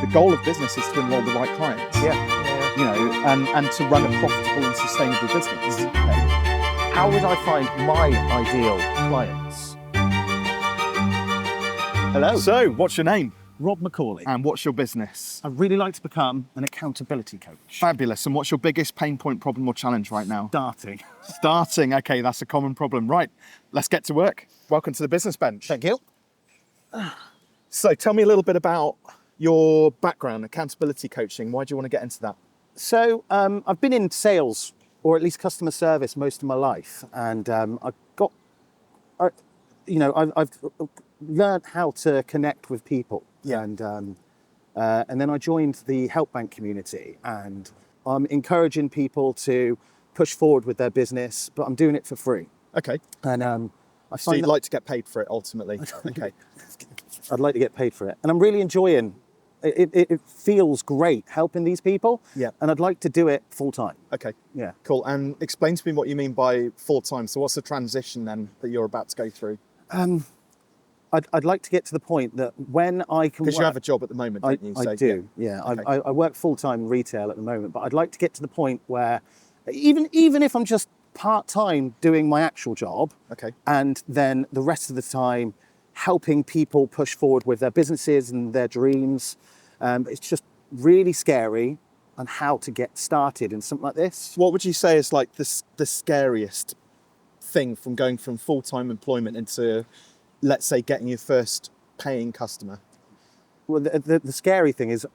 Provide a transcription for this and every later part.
the goal of business is to enrol the right clients. You know, and to run a profitable and sustainable business. How would I find my ideal clients? Hello. So, what's your name? Rob McCauley. And what's your business? I'd really like to become an accountability coach. Fabulous. And what's your biggest pain point, problem, or challenge right now? Starting. Okay, that's a common problem. Right, let's get to work. Welcome to the Business Bench. Thank you. So, tell me a little bit about your background, accountability coaching. Why do you want to get into that? So, I've been in sales, or at least customer service, most of my life, and I've learned how to connect with people. And then I joined the help bank community, and I'm encouraging people to push forward with their business, but I'm doing it for free. Okay. And So you'd like to get paid for it ultimately? Okay. I'd like to get paid for it, and I'm really enjoying it. It feels great helping these people. Yeah. And I'd like to do it full time. Okay. Yeah. Cool. And explain to me what you mean by full time. So what's the transition then that you're about to go through? I'd like to get to the point that when I can Because you have a job at the moment, don't you? I do, yeah. Okay. I work full-time in retail at the moment, but I'd like to get to the point where even if I'm just part-time doing my actual job, Okay. and then the rest of the time helping people push forward with their businesses and their dreams, it's just really scary on how to get started in something like this. What would you say is like the scariest thing from going from full-time employment into, let's say, getting your first paying customer? Well, the scary thing is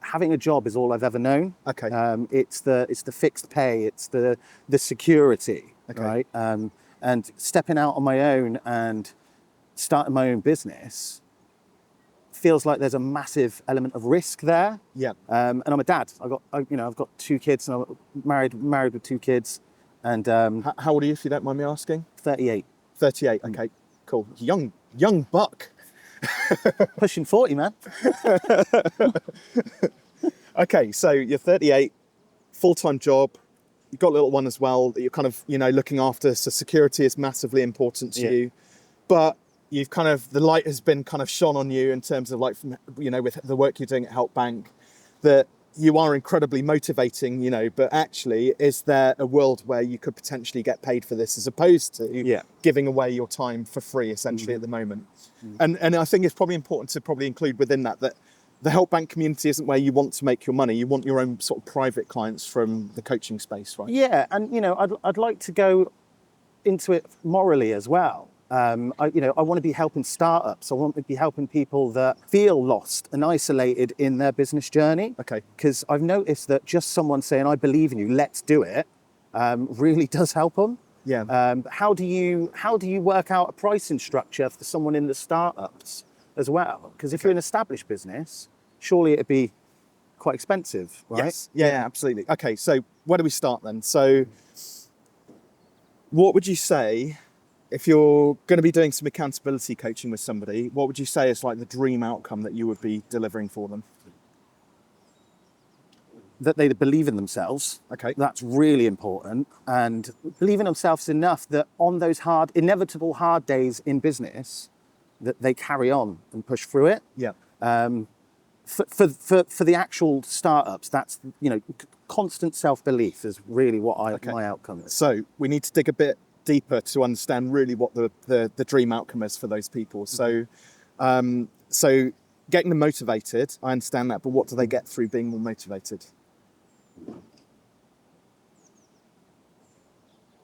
having a job is all I've ever known. Okay. It's the fixed pay, it's the security, Okay. right? And stepping out on my own and starting my own business feels like there's a massive element of risk there. Yeah. And I'm a dad. I've got 2 kids, and I'm married with 2 kids, and How old are you, if you don't mind me asking? 38, 38. Okay. Cool. Young buck. pushing 40, man. Okay, so you're 38, full-time job. You've got a little one as well that you're kind of, looking after. So security is massively important to you. But you've the light has been kind of shone on you in terms of with the work you're doing at Help Bank, that you are incredibly motivating, but actually, is there a world where you could potentially get paid for this as opposed to giving away your time for free, essentially, at the moment? And I think it's probably important to include within that the Help Bank community isn't where you want to make your money. You want your own sort of private clients from the coaching space, right? Yeah, and I'd like to go into it morally as well. I want to be helping startups. I want to be helping people that feel lost and isolated in their business journey. Okay. Because I've noticed that just someone saying, "I believe in you, let's do it," really does help them. Yeah. How do you work out a pricing structure for someone in the startups as well? Because if you're an established business, surely it'd be quite expensive, right? Yes. Yeah, absolutely. Okay, so where do we start then? So what would you say, if you're going to be doing some accountability coaching with somebody, what would you say is like the dream outcome that you would be delivering for them? That they believe in themselves. Okay. That's really important. And believe in themselves enough that on those inevitable hard days in business, that they carry on and push through it. Yeah. For the actual startups, that's, constant self-belief is really what my outcome is. So we need to dig a bit deeper to understand really what the dream outcome is for those people. So getting them motivated, I understand that, but what do they get through being more motivated?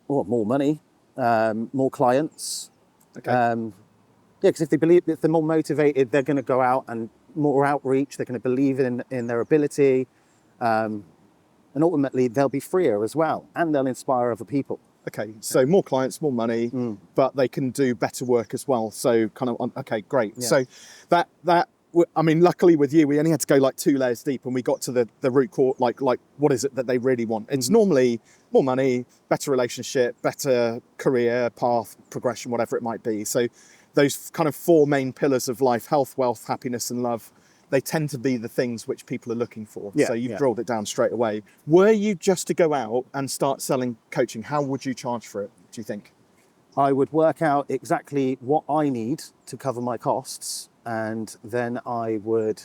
Well, more money, more clients. Okay. Because if they're more motivated, they're going to go out and more outreach. They're going to believe in their ability, and ultimately they'll be freer as well, and they'll inspire other people. Okay, so more clients, more money, but they can do better work as well. So okay, great. Yeah. So luckily with you, we only had to go like 2 layers deep, and we got to the root core, like what is it that they really want? It's normally more money, better relationship, better career path, progression, whatever it might be. So those kind of 4 main pillars of life: health, wealth, happiness, and love. They tend to be the things which people are looking for. Yeah, so you've drilled it down straight away. Were you just to go out and start selling coaching, how would you charge for it, do you think? I would work out exactly what I need to cover my costs, and then I would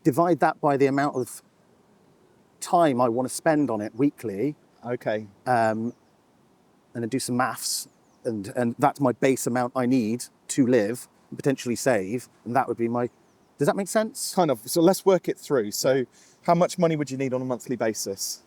divide that by the amount of time I want to spend on it weekly, Okay. and then do some maths, and that's my base amount I need to live, and potentially save, and that would be my... Does that make sense? Kind of. So let's work it through. So how much money would you need on a monthly basis?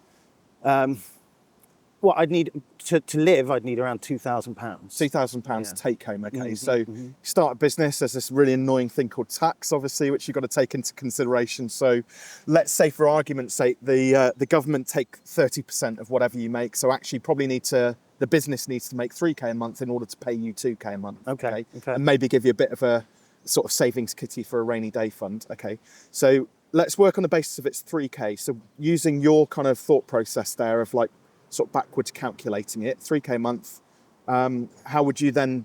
Well, I'd need to live. I'd need around £2,000. £2,000 take home. Okay. Mm-hmm, So you start a business. There's this really annoying thing called tax, obviously, which you've got to take into consideration. So let's say, for argument's sake, the government take 30% of whatever you make. So actually, the business needs to make 3K a month in order to pay you 2K a month. Okay. And maybe give you a bit of a sort of savings kitty for a rainy day fund. Okay. So let's work on the basis of it's 3K. So using your kind of thought process there of like sort of backwards calculating it, 3K a month, how would you then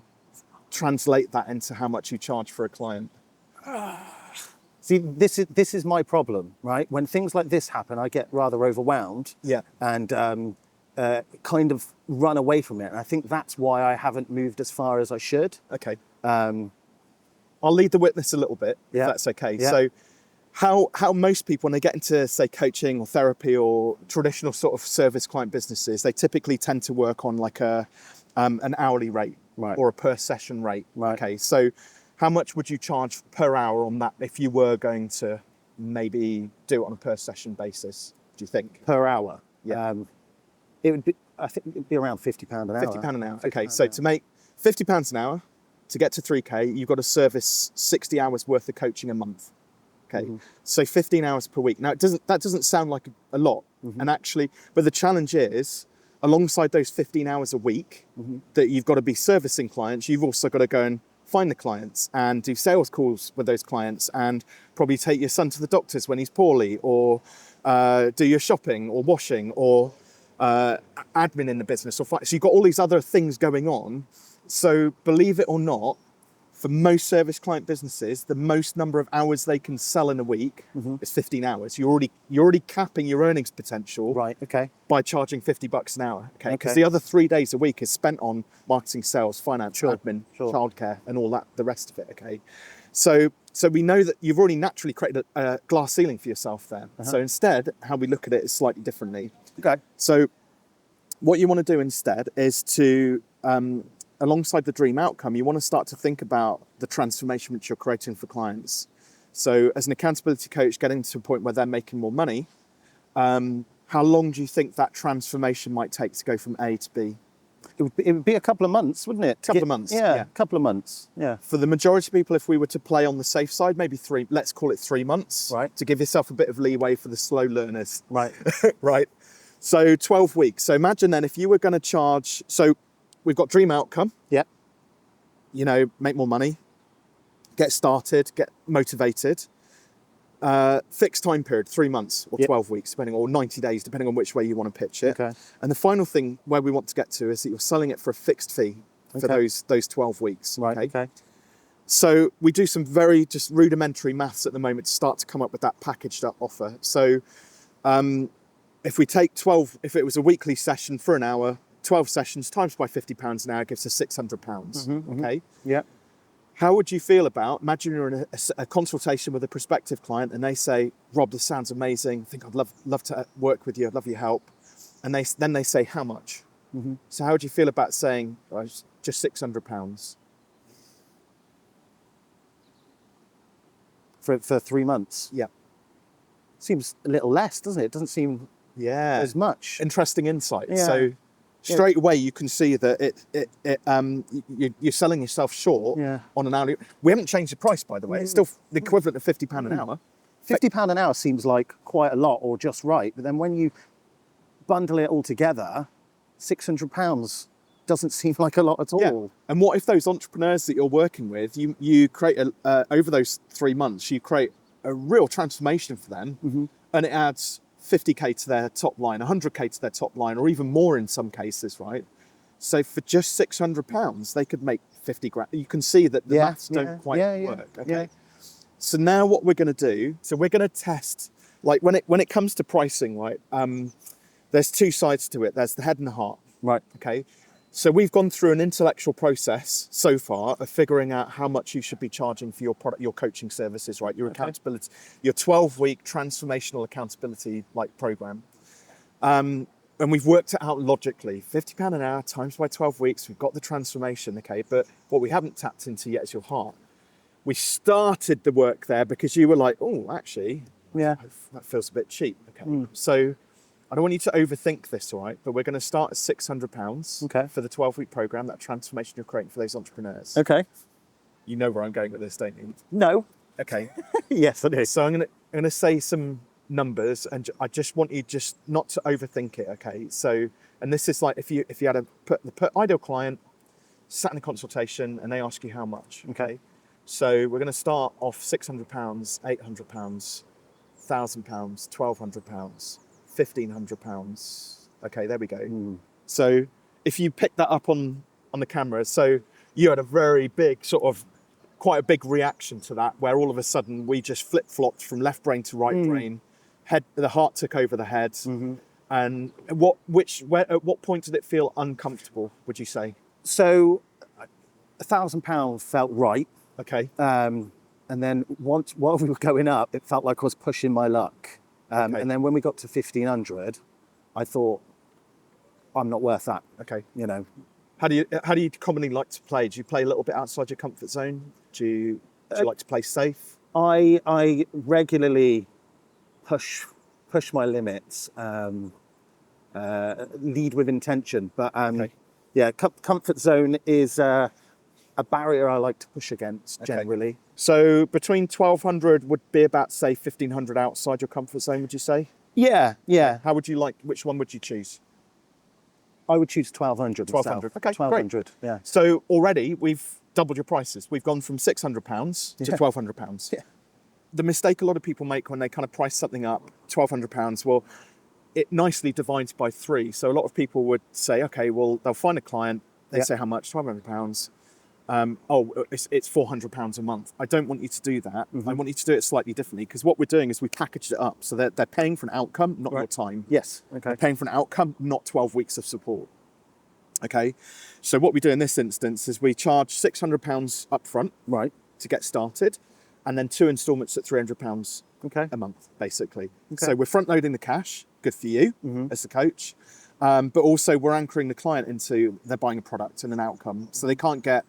translate that into how much you charge for a client? See, this is my problem, right? When things like this happen, I get rather overwhelmed. Yeah. And kind of run away from it. And I think that's why I haven't moved as far as I should. Okay. I'll lead the witness a little bit, if that's okay. Yeah. So how most people, when they get into, say, coaching or therapy or traditional sort of service client businesses, they typically tend to work on like an hourly rate or a per session rate. Right. Okay. So how much would you charge per hour on that if you were going to maybe do it on a per session basis, do you think? Per hour? Yeah. I think it'd be around £50 an hour. £50 an hour. Okay. So to make £50 an hour, to get to 3K, you've got to service 60 hours worth of coaching a month. Okay. Mm-hmm. So 15 hours per week. Now that doesn't sound like a lot. Mm-hmm. And actually, but the challenge is, alongside those 15 hours a week that you've got to be servicing clients, you've also got to go and find the clients and do sales calls with those clients and probably take your son to the doctors when he's poorly, or do your shopping or washing or admin in the business. So you've got all these other things going on. So believe it or not, for most service client businesses, the most number of hours they can sell in a week is 15 hours. You're already capping your earnings potential, right? Okay. By charging $50 an hour. Okay. Because the other 3 days a week is spent on marketing, sales, finance, admin, childcare, and all that, the rest of it. Okay. So we know that you've already naturally created a glass ceiling for yourself there. So instead, how we look at it is slightly differently. Okay. So what you want to do instead is to alongside the dream outcome, you want to start to think about the transformation which you're creating for clients. So as an accountability coach, getting to a point where they're making more money, how long do you think that transformation might take to go from A to B? It would be a couple of months, wouldn't it? A couple of months. Yeah, a couple of months. Yeah. For the majority of people, if we were to play on the safe side, maybe let's call it 3 months. Right. To give yourself a bit of leeway for the slow learners. Right. Right. So 12 weeks. So imagine then if you were going to charge, so we've got dream outcome. Yeah. You know, make more money, get started, get motivated. Fixed time period, 3 months or 12 weeks, depending, or 90 days, depending on which way you want to pitch it. Okay. And the final thing where we want to get to is that you're selling it for a fixed fee for those 12 weeks. Right. Okay. So we do some very just rudimentary maths at the moment to start to come up with that packaged up offer. So if we take 12, if it was a weekly session for an hour, 12 sessions times by £50 an hour gives us £600. Okay. Yeah. How would you feel about, imagine you're in a consultation with a prospective client and they say, Rob, this sounds amazing. I think I'd love to work with you. I'd love your help. And then they say, how much? So how would you feel about saying, oh, just £600? For 3 months? Yeah. Seems a little less, doesn't it? It doesn't seem as much. Interesting insight. Yeah. So straight away you can see that you're selling yourself short on an hourly. We haven't changed the price, by the way. It's still the equivalent of £50 an hour. £50 an hour seems like quite a lot or just right, but then when you bundle it all together, £600 doesn't seem like a lot at all. Yeah. And what if those entrepreneurs that you're working with, you create over those 3 months, you create a real transformation for them, and it adds 50k to their top line, 100k to their top line, or even more in some cases, right? So for just £600, they could make 50 grand. You can see that the maths don't quite work. Okay. Yeah. So now what we're going to do, so we're going to test, like when it comes to pricing, right? There's two sides to it. There's the head and the heart. Right. Okay. So we've gone through an intellectual process so far of figuring out how much you should be charging for your product, your coaching services, right? Your accountability, your 12-week transformational accountability program. And we've worked it out logically. £50 an hour times by 12 weeks. We've got the transformation, okay? But what we haven't tapped into yet is your heart. We started the work there because you were like, oh, actually, that feels a bit cheap. Okay. So I don't want you to overthink this, all right? But we're going to start at £600 for the 12-week program, that transformation you're creating for those entrepreneurs. Okay. You know where I'm going with this, don't you? No. Okay. Yes, I do. So I'm going to say some numbers, and I just want you just not to overthink it, okay? So, and this is like if you had a put ideal client sat in a consultation and they ask you how much, okay? So we're going to start off £600, £800, £1,000, £1,200. £1,500. Okay, there we go. So if you pick that up on the camera, so you had a very big quite a big reaction to that, where all of a sudden we just flip-flopped from left brain to right brain. The heart took over the head. And at what point did it feel uncomfortable, would you say? So £1,000 felt right. Okay. And then while we were going up, it felt like I was pushing my luck. And then when we got to 1,500, I thought, I'm not worth that. Okay. You know. How do you commonly like to play? Do you play a little bit outside your comfort zone? Do you like to play safe? I regularly push my limits, lead with intention. But comfort zone is a barrier I like to push against generally. So between 1,200 would be about, say, 1,500 outside your comfort zone, would you say? Yeah. How would you which one would you choose? I would choose 1,200. 1,200. Okay, 1,200. Great. Yeah. So already we've doubled your prices. We've gone from £600 to £1,200. Yeah. The mistake a lot of people make when they kind of price something up, £1,200, well, it nicely divides by 3. So a lot of people would say, okay, well, they'll find a client. They say how much? £1,200. It's £400 a month. I don't want you to do that. I want you to do it slightly differently, because what we're doing is we packaged it up so they're paying for an outcome, not your time. Yes. Okay. They're paying for an outcome, not 12 weeks of support. Okay. So what we do in this instance is we charge £600 up front to get started, and then 2 installments at £300 a month, basically. So we're front loading the cash. Good for you as the coach. But also we're anchoring the client into they're buying a product and an outcome. So they can't get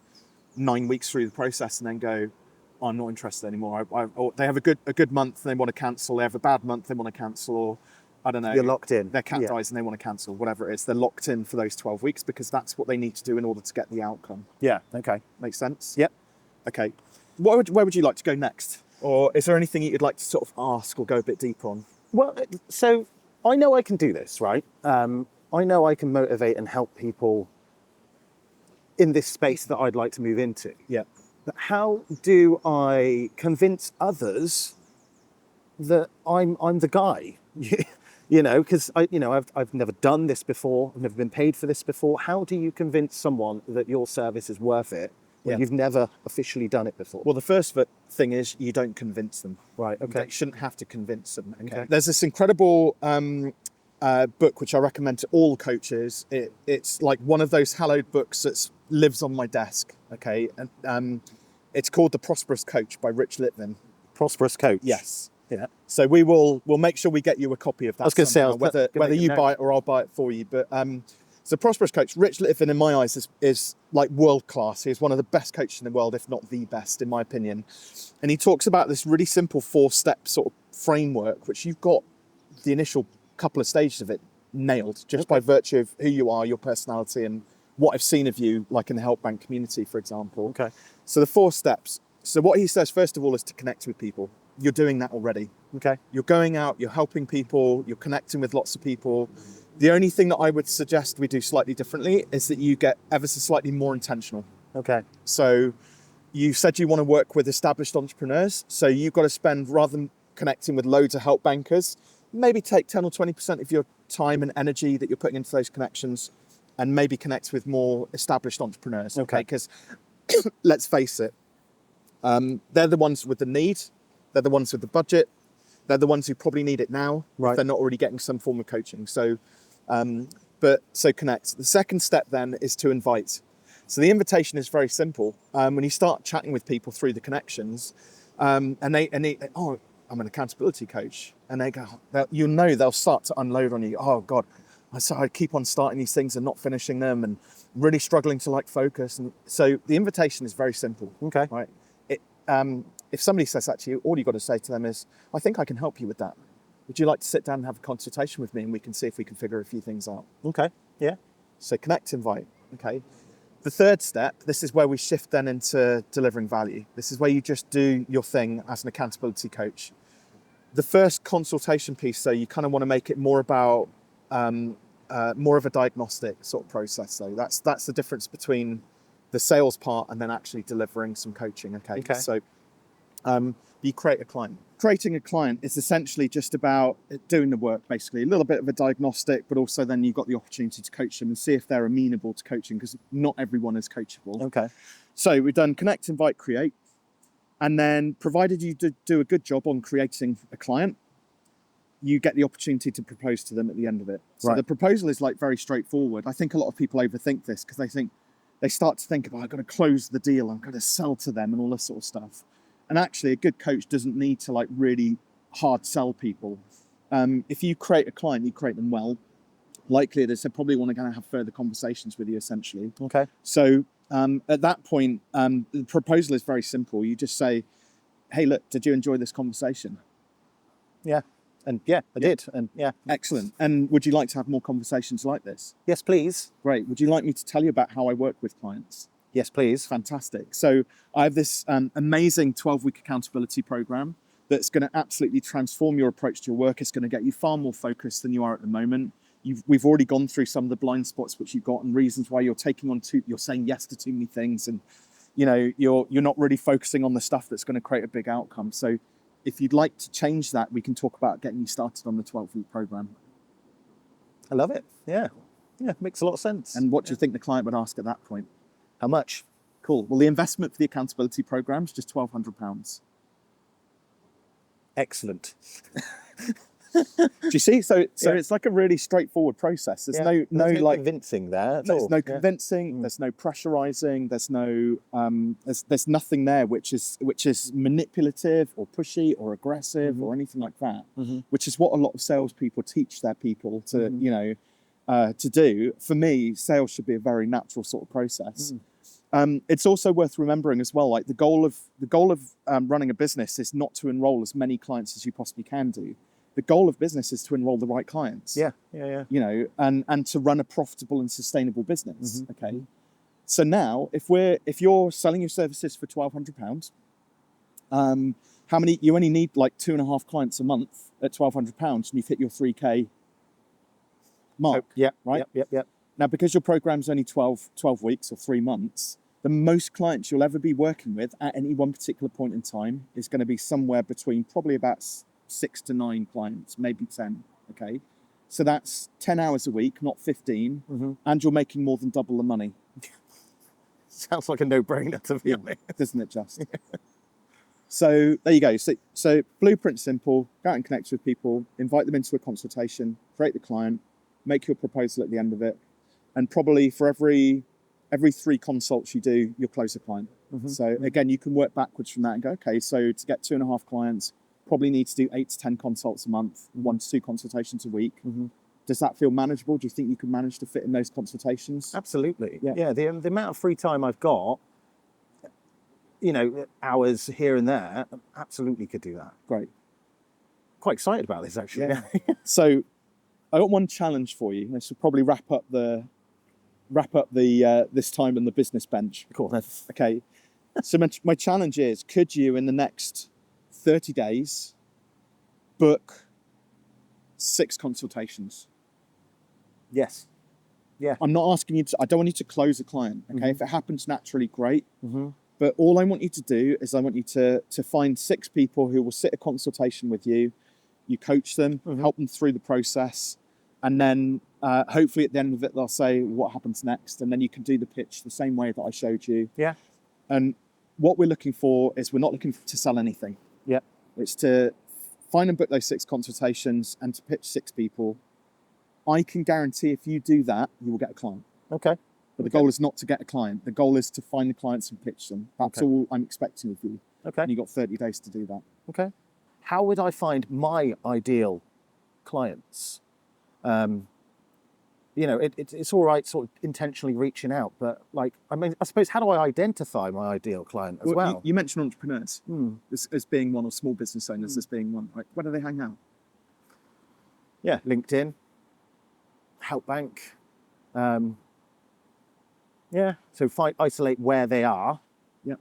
9 weeks through the process and then go, oh, I'm not interested anymore. Or they have a good month and they want to cancel. They have a bad month, they want to cancel. Or I don't know. You're locked in. Their cat dies and they want to cancel, whatever it is. They're locked in for those 12 weeks because that's what they need to do in order to get the outcome. Yeah. Okay. Makes sense? Yep. Okay. Where would you like to go next? Or is there anything you'd like to sort of ask or go a bit deeper on? Well, so I know I can do this, right? I know I can motivate and help people in this space that I'd like to move into. Yeah. But how do I convince others that I'm the guy? You know, because I've never done this before. I've never been paid for this before. How do you convince someone that your service is worth it when you've never officially done it before? Well, the first thing is you don't convince them. Right. Okay. You shouldn't have to convince them. Okay. There's this incredible book which I recommend to all coaches. It's like one of those hallowed books that lives on my desk. Okay, and it's called The Prosperous Coach by Rich Litvin. Prosperous Coach. Yes. Yeah. So we'll make sure we get you a copy of that. I was going to say whether you buy it or I'll buy it for you. But so Prosperous Coach, Rich Litvin, in my eyes, is like world class. He's one of the best coaches in the world, if not the best, in my opinion. And he talks about this really simple 4-step sort of framework, which you've got the initial couple of stages of it nailed just by virtue of who you are, your personality, and what I've seen of you, like in the Help Bank community, for example. Okay. So the 4 steps. So what he says, first of all, is to connect with people. You're doing that already. Okay. You're going out, you're helping people, you're connecting with lots of people. The only thing that I would suggest we do slightly differently is that you get ever so slightly more intentional. Okay. So you said you want to work with established entrepreneurs. So you've got to spend, rather than connecting with loads of help bankers, maybe take 10 or 20% of your time and energy that you're putting into those connections and maybe connect with more established entrepreneurs. Okay. Because let's face it, they're the ones with the need. They're the ones with the budget. They're the ones who probably need it now. Right. If they're not already getting some form of coaching. So, but But so connect. The second step then is to invite. So the invitation is very simple. When you start chatting with people through the connections, and they, oh, I'm an accountability coach, and they go, they'll start to unload on you. Oh God, I keep on starting these things and not finishing them, and really struggling to like focus. And so the invitation is very simple. Okay. Right. If somebody says that to you, all you've got to say to them is, I think I can help you with that. Would you like to sit down and have a consultation with me, and we can see if we can figure a few things out? Okay. Yeah. So connect, invite. Okay. The third step, this is where we shift then into delivering value. This is where you just do your thing as an accountability coach. The first consultation piece, so you kind of want to make it more about more of a diagnostic sort of process. So that's the difference between the sales part and then actually delivering some coaching. Okay. So you create a client. Creating a client is essentially just about doing the work, basically. A little bit of a diagnostic, but also then you've got the opportunity to coach them and see if they're amenable to coaching, because not everyone is coachable. Okay. So we've done connect, invite, create. And then provided you do a good job on creating a client, you get the opportunity to propose to them at the end of it. So Right. The proposal is like very straightforward. I think a lot of people overthink this because they start to think about, I've got to close the deal, I've got to sell to them and all this sort of stuff. And actually a good coach doesn't need to like really hard sell people. If you create a client, you create them well. Likely they're probably going to have further conversations with you essentially. Okay. So at that point, the proposal is very simple. You just say, hey, look, did you enjoy this conversation? Yeah. And yeah, I did. And yeah. Excellent. And would you like to have more conversations like this? Yes, please. Great. Would you like me to tell you about how I work with clients? Yes, please. Fantastic. So I have this amazing 12-week accountability program that's going to absolutely transform your approach to your work. It's going to get you far more focused than you are at the moment. We've already gone through some of the blind spots which you've got and reasons why you're you're saying yes to too many things, and you're not really focusing on the stuff that's going to create a big outcome. So if you'd like to change that, we can talk about getting you started on the 12-week program. I love it. Yeah. Yeah, makes a lot of sense. And what do you think the client would ask at that point? How much? Cool. Well, the investment for the accountability program is just £1,200. Excellent. Do you see? So it's like a really straightforward process. There's no like convincing there. There's no convincing. There's no pressurizing. There's no there's nothing there which is manipulative or pushy or aggressive or anything like that. Which is what a lot of salespeople teach their people to to do. For me, sales should be a very natural sort of process. It's also worth remembering as well, like the goal of running a business is not to enroll as many clients as you possibly can do. The goal of business is to enroll the right clients. Yeah. And to run a profitable and sustainable business. Okay. So now, if you're selling your services for £1,200, how many? You only need like 2.5 clients a month at £1,200, and you've hit your 3K mark. Right. Yep. Now, because your program's only 12 weeks or 3 months, the most clients you'll ever be working with at any one particular point in time is going to be somewhere between probably about 6 to 9 clients, maybe 10. Okay. So that's 10 hours a week, not 15. And you're making more than double the money. Sounds like a no-brainer, to be honest. Doesn't it just? So there you go. So blueprint simple, go out and connect with people, invite them into a consultation, create the client, make your proposal at the end of it. And probably for every 3 consults you do, you'll close a client. So again, you can work backwards from that and go, okay, so to get 2.5 clients, probably need to do 8 to 10 consults a month, 1 to 2 consultations a week. Does that feel manageable? Do you think you can manage to fit in those consultations? Absolutely. Yeah. The amount of free time I've got, hours here and there, absolutely could do that. Great. Quite excited about this, actually. Yeah. So I got one challenge for you. This will probably wrap up the this time on the business bench. Cool. Okay. So my challenge is, could you in the next 30 days book 6 consultations? Yes. Yeah. I'm not asking you to, I don't want you to close a client. Okay. If it happens naturally, great. But all I want you to do is I want you to find 6 people who will sit a consultation with you. You coach them, help them through the process. And then hopefully at the end of it, they'll say, what happens next? And then you can do the pitch the same way that I showed you. Yeah. And what we're looking for is we're not looking to sell anything. Yeah. It's to find and book those 6 consultations and to pitch 6 people. I can guarantee if you do that, you will get a client. Okay. But the goal is not to get a client. The goal is to find the clients and pitch them. That's all I'm expecting of you. Okay. And you've got 30 days to do that. Okay. How would I find my ideal clients? It's all right sort of intentionally reaching out, but I suppose, how do I identify my ideal client as well? You mentioned entrepreneurs as being one, or small business owners as being one. Right? Where do they hang out? Yeah, LinkedIn, Help Bank. So isolate where they are. Yeah.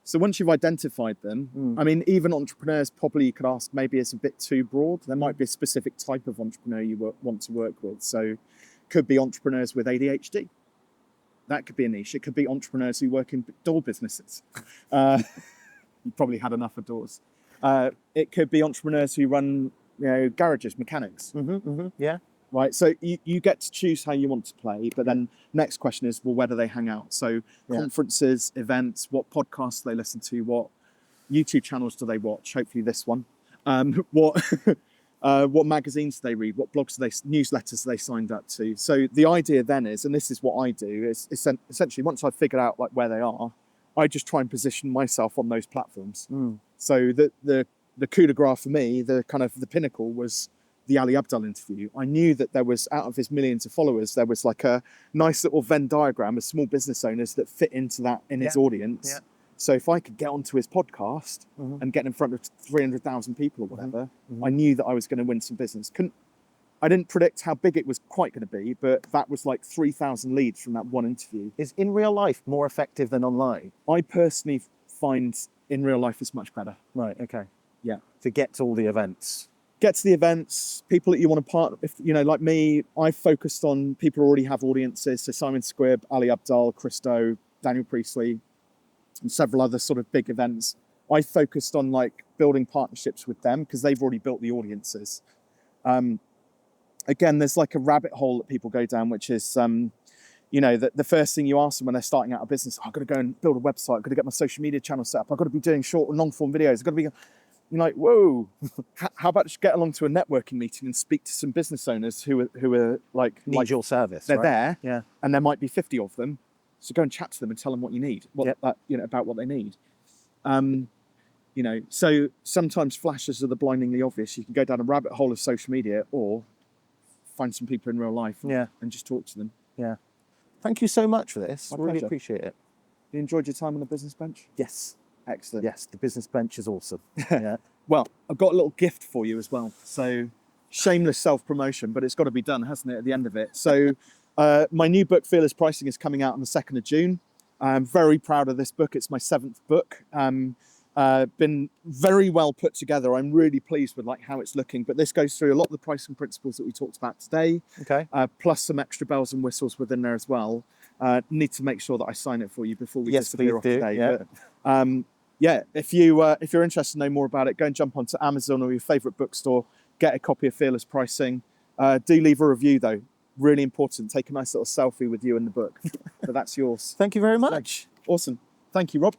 So once you've identified them, I mean, even entrepreneurs probably you could ask maybe it's a bit too broad. There might be a specific type of entrepreneur you want to work with. So could be entrepreneurs with ADHD. That could be a niche. It could be entrepreneurs who work in door businesses. You probably had enough of doors. It could be entrepreneurs who run, garages, mechanics. Yeah. Right, so you get to choose how you want to play, but then next question is, well, where do they hang out? So conferences, events, what podcasts do they listen to, what YouTube channels do they watch? Hopefully this one. What magazines do they read? What blogs newsletters are they signed up to? So the idea then is, and this is what I do, is essentially once I've figured out where they are, I just try and position myself on those platforms. So the coup de grace for me, the pinnacle was the Ali Abdaal interview. I knew that there was, out of his millions of followers, there was like a nice little Venn diagram of small business owners that fit into that in his audience. Yeah. So if I could get onto his podcast and get in front of 300,000 people or whatever, I knew that I was going to win some business. I didn't predict how big it was quite going to be, but that was like 3,000 leads from that one interview. Is in real life more effective than online? I personally find in real life is much better. Right, okay. Yeah. To get to all the events. Get to the events, people that you want to partner. If like me, I focused on people who already have audiences. So Simon Squibb, Ali Abdaal, Christo, Daniel Priestley, and several other sort of big events. I focused on building partnerships with them because they've already built the audiences. Again, there's a rabbit hole that people go down, which is, the first thing you ask them when they're starting out a business, I've got to go and build a website. I've got to get my social media channel set up. I've got to be doing short and long form videos. I've got to be... You're like, whoa, how about just get along to a networking meeting and speak to some business owners who are need your service. They're right? there, and there might be 50 of them. So go and chat to them and tell them what you need, about what they need. So sometimes flashes are the blindingly obvious. You can go down a rabbit hole of social media or find some people in real life and just talk to them. Yeah. Thank you so much for this. My really pleasure. Appreciate it. You enjoyed your time on the business bench? Yes. Excellent. Yes, the business bench is awesome. Yeah. Well, I've got a little gift for you as well. So shameless self-promotion, but it's got to be done, hasn't it, at the end of it? So my new book, Fearless Pricing, is coming out on the 2nd of June. I'm very proud of this book. It's my 7th book. Been very well put together. I'm really pleased with how it's looking, but this goes through a lot of the pricing principles that we talked about today. Okay. Plus some extra bells and whistles within there as well. Need to make sure that I sign it for you before we disappear off today. Yeah. But, if you're interested to know more about it, go and jump onto Amazon or your favorite bookstore, get a copy of Fearless Pricing. Do leave a review though. Really important. Take a nice little selfie with you in the book. But that's yours. Thank you very much. Awesome. Thank you, Rob.